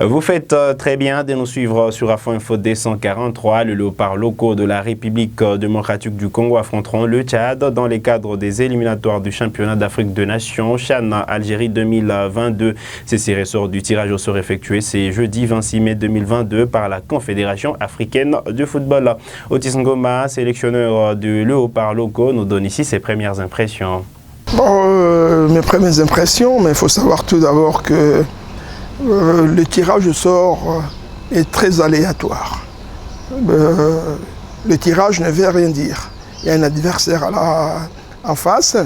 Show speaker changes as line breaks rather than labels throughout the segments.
Vous faites très bien de nous suivre sur Afro Info D143. Le léopard locaux de la République démocratique du Congo affronteront le Tchad dans les cadres des éliminatoires du championnat d'Afrique de Nations Chan Algérie 2022. Ces ressorts du tirage au sort effectué ce jeudi 26 mai 2022 par la Confédération africaine de football. Otis Ngoma, sélectionneur du léopard locaux, nous donne ici ses premières impressions.
Bon, mes premières impressions, mais il faut savoir tout d'abord que le tirage au sort est très aléatoire. Le tirage ne veut rien dire. Il y a un adversaire en face,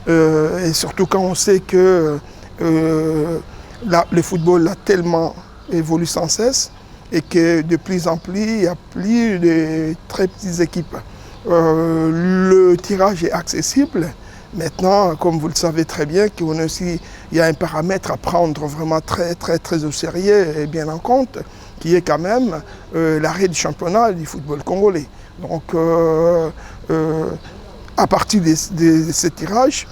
et surtout quand on sait que le football a tellement évolué sans cesse et que de plus en plus, il y a plus de très petites équipes. Le tirage est accessible. Maintenant, comme vous le savez très bien, il y a un paramètre à prendre vraiment très au sérieux et bien en compte, qui est quand même l'arrêt du championnat du football congolais. Donc, à partir de ce tirage,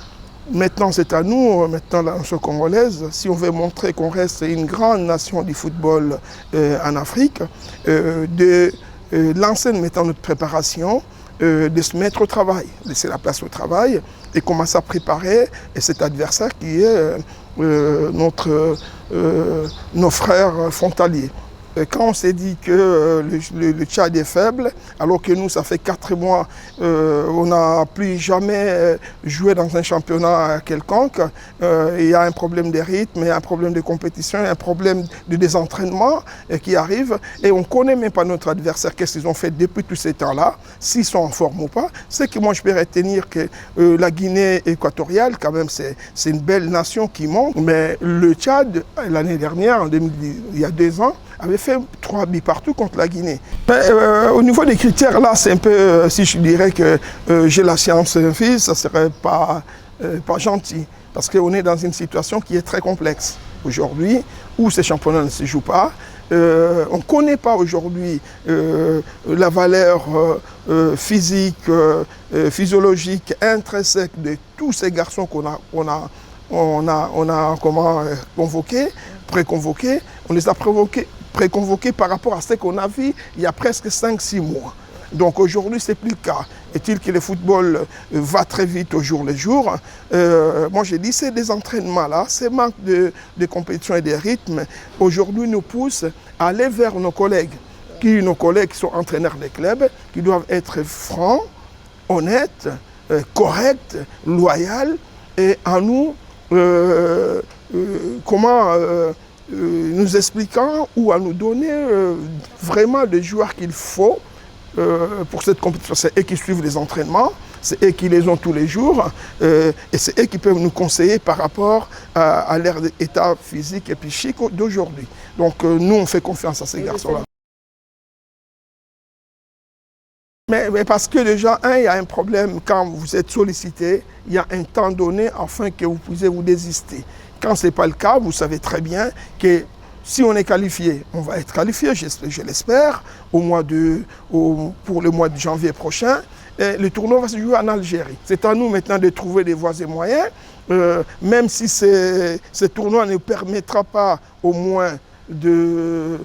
maintenant c'est à nous, maintenant la nation congolaise, si on veut montrer qu'on reste une grande nation du football en Afrique, de lancer maintenant notre préparation, de se mettre au travail, laisser la place au travail et commencer à préparer cet adversaire qui est nos frères frontaliers. Quand on s'est dit que le Tchad est faible, alors que nous, ça fait 4 mois, on n'a plus jamais joué dans un championnat quelconque, il y a un problème de rythme, il y a un problème de compétition, il y a un problème de désentraînement qui arrive, et on ne connaît même pas notre adversaire, qu'est-ce qu'ils ont fait depuis tous ces temps-là, s'ils sont en forme ou pas. C'est que moi, je peux retenir que la Guinée équatoriale, quand même, c'est une belle nation qui monte, mais le Tchad, l'année dernière, il y a 2 ans, avait fait 3 buts partout contre la Guinée. Au niveau des critères, là, c'est un peu, si je dirais que j'ai la science infuse, ça ne serait pas gentil. Parce qu'on est dans une situation qui est très complexe aujourd'hui, où ces championnats ne se jouent pas. On ne connaît pas aujourd'hui la valeur physique, physiologique, intrinsèque de tous ces garçons qu'on a préconvoqués. On les a préconvoqués par rapport à ce qu'on a vu il y a presque 5-6 mois. Donc aujourd'hui, ce n'est plus le cas. Est-il que le football va très vite au jour le jour? Moi, j'ai dit, c'est des entraînements-là, ces manques de compétition et de rythme, aujourd'hui nous poussent à aller vers nos collègues qui sont entraîneurs des clubs, qui doivent être francs, honnêtes, corrects, loyaux, et à nous, nous expliquant ou à nous donner vraiment les joueurs qu'il faut pour cette compétition. C'est eux qui suivent les entraînements, c'est eux qui les ont tous les jours, et c'est eux qui peuvent nous conseiller par rapport à leur état physique et psychique d'aujourd'hui. Donc nous, on fait confiance à ces garçons-là. Mais parce que déjà, il y a un problème quand vous êtes sollicité, il y a un temps donné afin que vous puissiez vous désister. Quand ce n'est pas le cas, vous savez très bien que si on est qualifié, on va être qualifié, je l'espère, pour le mois de janvier prochain. Et le tournoi va se jouer en Algérie. C'est à nous maintenant de trouver des voies et moyens, même si ce tournoi ne permettra pas au moins de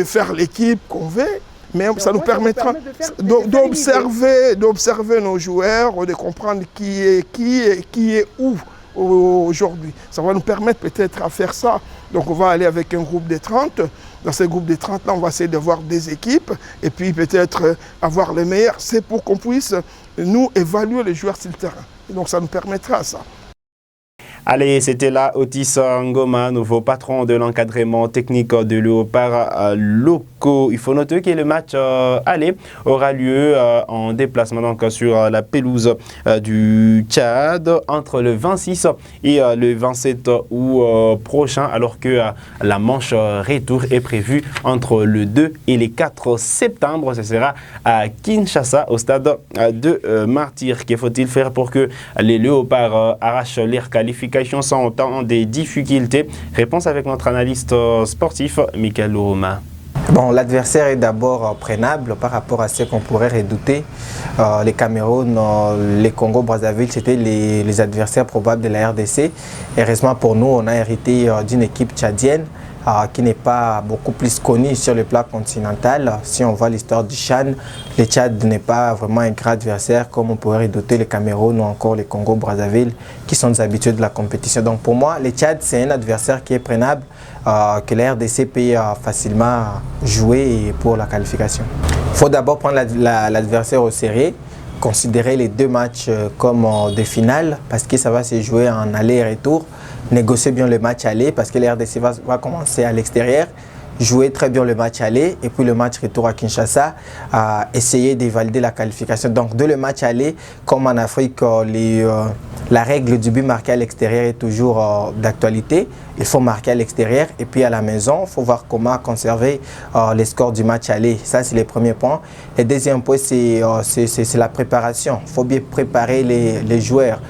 faire l'équipe qu'on veut, mais ça nous permettra d'observer nos joueurs, de comprendre qui est où aujourd'hui. Ça va nous permettre peut-être à faire ça. Donc on va aller avec un groupe de 30. Dans ce groupe de 30 là, on va essayer d'avoir des équipes et puis peut-être avoir les meilleurs. C'est pour qu'on puisse nous évaluer les joueurs sur le terrain. Et donc ça nous permettra ça.
Allez, c'était là Otis Ngoma, nouveau patron de l'encadrement technique de léopard locaux. Il faut noter que le match aller aura lieu en déplacement donc sur la pelouse du Tchad entre le 26 et le 27 août prochain, alors que la manche retour est prévue entre le 2 et le 4 septembre. Ce sera à Kinshasa, au stade de Martyrs. Que faut-il faire pour que les léopards arrachent leur qualification sans autant des difficultés? Réponse avec notre analyste sportif, Michael Louroma.
Bon, l'adversaire est d'abord prenable par rapport à ce qu'on pourrait redouter. Les Cameroun, les Congo-Brazzaville, c'était les adversaires probables de la RDC. Heureusement pour nous, on a hérité d'une équipe tchadienne qui n'est pas beaucoup plus connu sur le plan continental. Si on voit l'histoire du Chan, le Tchad n'est pas vraiment un grand adversaire comme on pourrait redouter le Cameroun ou encore le Congo-Brazzaville qui sont des habitués de la compétition. Donc pour moi, le Tchad, c'est un adversaire qui est prenable, que la RDC peut facilement jouer pour la qualification. Il faut d'abord prendre l'adversaire au sérieux, considérer les 2 matchs comme des finales parce que ça va se jouer en aller et retour. Négocier bien le match aller parce que la RDC va commencer à l'extérieur, jouer très bien le match aller et puis le match retour à Kinshasa, essayer de valider la qualification. Donc de le match aller, comme en Afrique, la règle du but marqué à l'extérieur est toujours d'actualité. Il faut marquer à l'extérieur et puis à la maison, il faut voir comment conserver les scores du match aller. Ça, c'est le premier point. Et le deuxième point, c'est la préparation. Il faut bien préparer les joueurs.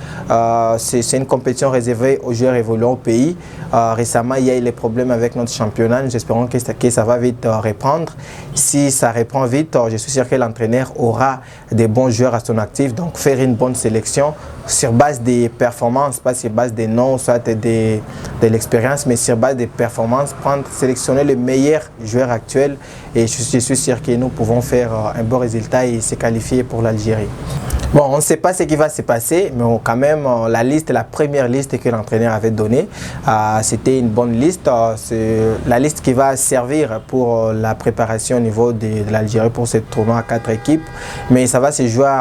C'est une compétition réservée aux joueurs évoluant au pays. Récemment, il y a eu des problèmes avec notre championnat. Nous espérons que ça va vite reprendre. Si ça reprend vite, je suis sûr que l'entraîneur aura des bons joueurs à son actif. Donc, faire une bonne sélection sur base des performances, pas sur base des noms, soit de l'expérience, mais sur base des performances, sélectionner les meilleurs joueurs actuels. Et je suis sûr que nous pouvons faire un bon résultat et se qualifier pour l'Algérie. Bon, on ne sait pas ce qui va se passer, mais quand même, la première liste que l'entraîneur avait donnée, c'était une bonne liste. C'est la liste qui va servir pour la préparation au niveau de l'Algérie pour ce tournoi à 4 équipes. Mais ça va se jouer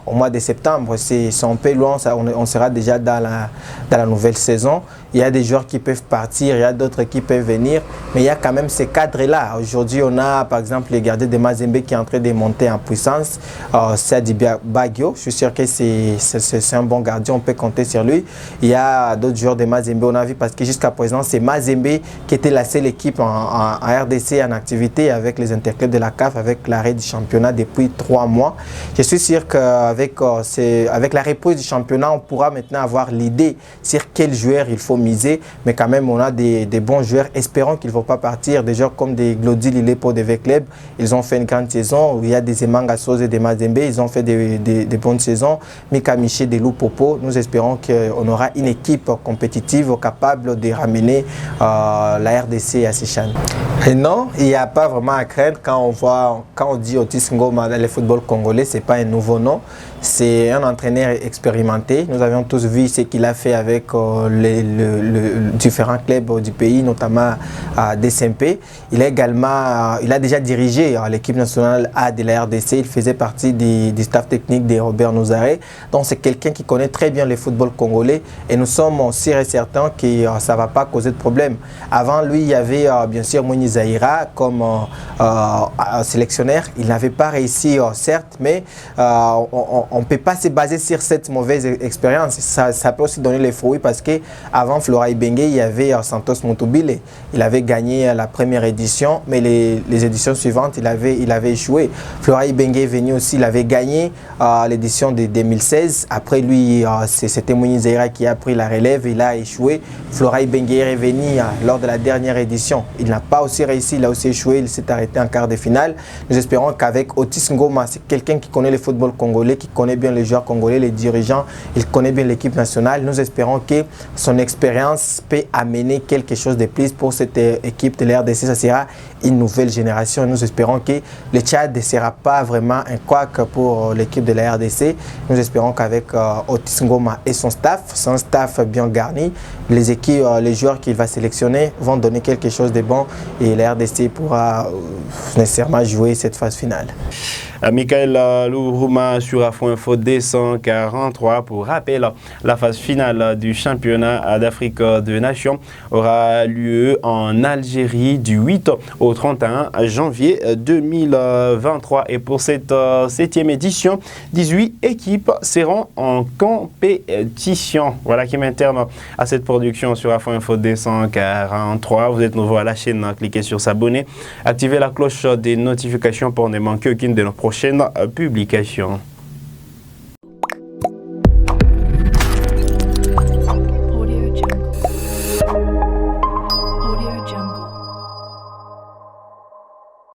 au mois de septembre. C'est un peu loin, on sera déjà dans la nouvelle saison. Il y a des joueurs qui peuvent partir, il y a d'autres qui peuvent venir, mais il y a quand même ces cadres-là. Aujourd'hui, on a par exemple le gardien de Mazembe qui est en train de monter en puissance, Sadi Bagio. Je suis sûr que c'est un bon gardien, on peut compter sur lui. Il y a d'autres joueurs de Mazembe, on a vu, parce que jusqu'à présent, c'est Mazembe qui était la seule équipe en RDC en activité avec les interclubs de la CAF, avec l'arrêt du championnat depuis 3 mois. Je suis sûr qu'avec la reprise du championnat, on pourra maintenant avoir l'idée sur quel joueur il faut miser, mais quand même on a des bons joueurs. Espérons qu'ils ne vont pas partir. Des joueurs comme des Glody Lille pour des clubs, ils ont fait une grande saison. Il y a des Emanga Sose et des Mazembe, ils ont fait des bonnes saisons. Mika Miché, des Loupopo, nous espérons qu'on aura une équipe compétitive capable de ramener la RDC à Sichan. Et non, il n'y a pas vraiment à craindre quand on dit Otis Ngoma dans le football congolais, ce n'est pas un nouveau nom. C'est un entraîneur expérimenté. Nous avions tous vu ce qu'il a fait avec les différents clubs du pays, notamment à DSMP. Il a déjà dirigé l'équipe nationale A de la RDC. Il faisait partie du staff technique de Robert Nouzaré. Donc c'est quelqu'un qui connaît très bien le football congolais et nous sommes sûrs et certains que ça ne va pas causer de problème. Avant lui, il y avait bien sûr Mouni Zahira comme sélectionneur. Il n'avait pas réussi, certes, mais on ne peut pas se baser sur cette mauvaise expérience. Ça peut aussi donner les fruits parce qu'avant Flora Ibenge, il y avait Santos Moutoubilé. Il avait gagné la première édition, mais les éditions suivantes, il avait échoué. Flora Ibenge est venu aussi, il avait gagné l'édition de 2016. Après lui, c'était Mouni Zahira qui a pris la relève, il a échoué. Flora Ibenge est revenu lors de la dernière édition. Il n'a pas aussi réussi, il a aussi échoué, il s'est arrêté en quart de finale. Nous espérons qu'avec Otis Ngoma, c'est quelqu'un qui connaît le football congolais, qui connaît bien les joueurs congolais, les dirigeants, il connaît bien l'équipe nationale. Nous espérons que son expérience peut amener quelque chose de plus pour cette équipe de la RDC. Ça sera une nouvelle génération. Nous espérons que le Tchad ne sera pas vraiment un couac pour l'équipe de la RDC. Nous espérons qu'avec Otis Ngoma et son staff bien garni, les joueurs qu'il va sélectionner vont donner quelque chose de bon et la RDC pourra nécessairement jouer cette phase finale.
Michael Lourouma sur Afro Info 243. Pour rappel, la phase finale du championnat d'Afrique des Nations aura lieu en Algérie du 8 au 31 janvier 2023. Et pour cette 7e édition, 18 équipes seront en compétition. Voilà qui m'interne à cette production sur Afro Info 243. Vous êtes nouveau à la chaîne, cliquez sur s'abonner, activez la cloche des notifications pour ne manquer aucune de nos prochaines publications.